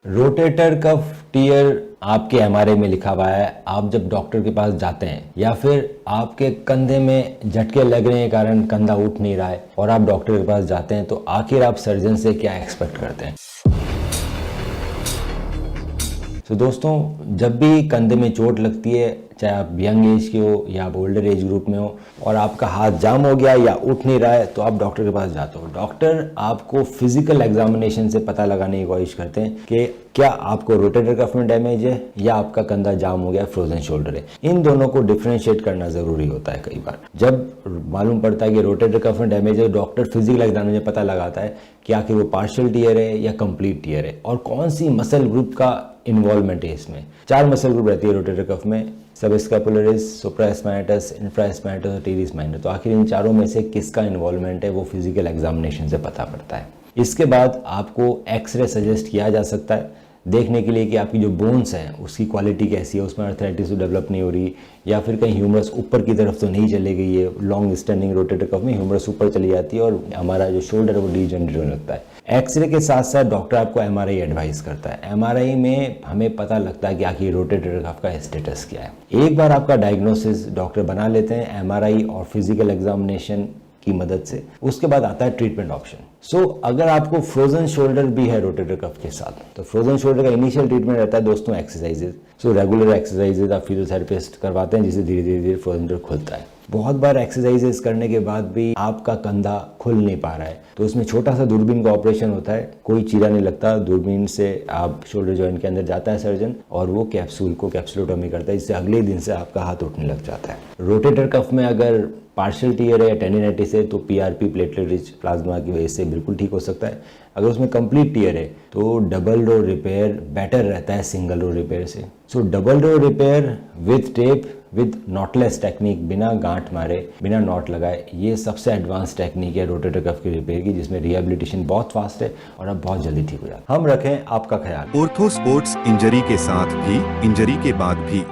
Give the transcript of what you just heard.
Rotator cuff tier आपके MRI में लिखा हुआ है। आप जब डॉक्टर के पास जाते हैं या फिर आपके कंधे में झटके लगने के कारण कंधा उठ नहीं रहा है और आप डॉक्टर के पास जाते हैं, तो आखिर आप सर्जन से क्या एक्सपेक्ट करते हैं? तो दोस्तों, जब भी कंधे में चोट लगती है, चाहे आप यंग एज के हो या आप ओल्डर एज ग्रुप में हो, और आपका हाथ जाम हो गया या उठ नहीं रहा है, तो आप डॉक्टर के पास जाते हो। डॉक्टर आपको फिजिकल एग्जामिनेशन से पता लगाने की कोशिश करते हैं कि क्या आपको रोटेटर कफ में डैमेज है या आपका कंधा जाम हो गया, फ्रोजन शोल्डर है। इन दोनों को डिफ्रेंशिएट करना जरूरी होता है। कई बार जब मालूम पड़ता है कि रोटेटर कफ में डैमेज है, डॉक्टर फिजिकल एग्जामिनेशन पता लगाता है कि आखिर वो पार्शियल टियर है या कंप्लीट टियर है और कौन सी मसल ग्रुप का इन्वॉल्वमेंट है इसमें। 4 मसल ग्रुप रहती है रोटेटर कफ में: सबस्कैपुलरिस, सुप्रास्पाइनटस, इंफ्रास्पाइनटस और टीरिस माइनर। तो आखिर इन चारों में से किसका इन्वॉल्वमेंट है वो फिजिकल एग्जामिनेशन से पता पड़ता है। इसके बाद आपको एक्सरे सजेस्ट किया जा सकता है देखने के लिए कि आपकी जो बोन्स हैं उसकी क्वालिटी कैसी है, उसमें आर्थराइटिस तो डेवलप नहीं हो रही या फिर कहीं ह्यूमरस ऊपर की तरफ तो नहीं चली गई है। लॉन्ग स्टैंडिंग रोटेटर कफ में ह्यूमरस ऊपर चली जाती है और हमारा जो शोल्डर है वो डीजनरेट होने लगता है। एक्सरे के साथ साथ डॉक्टर आपको एमआरआई एडवाइस करता है। एमआरआई में हमें पता लगता है कि आखिर रोटेटर कफ का स्टेटस क्या है। एक बार आपका डायग्नोसिस डॉक्टर बना लेते हैं एमआरआई और फिजिकल एग्जामिनेशन की मदद से, उसके बाद आता है ट्रीटमेंट ऑप्शन। अगर आपको फ्रोजन शोल्डर भी है रोटेटर कफ के साथ, तो फ्रोजन शोल्डर का इनिशियल ट्रीटमेंट रहता है दोस्तों एक्सरसाइजेज। रेगुलर एक्सरसाइजेज आप फिजियोथेरेपिस्ट करवाते हैं जिससे धीरे धीरे फ्रोजन शोल्डर खुलता है। बहुत बार एक्सरसाइजेस करने के बाद भी आपका कंधा खुल नहीं पा रहा है, तो उसमें छोटा सा दूरबीन का ऑपरेशन होता है। कोई चीरा नहीं लगता, दूरबीन से आप शोल्डर जॉइंट के अंदर जाता है सर्जन और वो कैप्सूल को कैप्सुलोटॉमी करता है, जिससे अगले दिन से आपका हाथ उठने लग जाता है। रोटेटर कफ में अगर पार्शियल टियर है या टेंडिनाइटिस है तो पीआरपी प्लेटलेट रिच प्लाज्मा की वजह से बिल्कुल ठीक हो सकता है। अगर उसमें कंप्लीट टियर है तो डबल रो रिपेयर बेटर रहता है सिंगल रो रिपेयर से। Double row repair with tape with knotless technique, बिना गांठ मारे, बिना नॉट लगाए, ये सबसे एडवांस टेक्निक है रोटेटर कफ की रिपेयर की, जिसमें रिहेबिलिटेशन बहुत फास्ट है और अब बहुत जल्दी ठीक हो जाता है। हम रखें आपका ख्याल। ऑर्थो स्पोर्ट्स, इंजरी के साथ भी, इंजरी के बाद भी।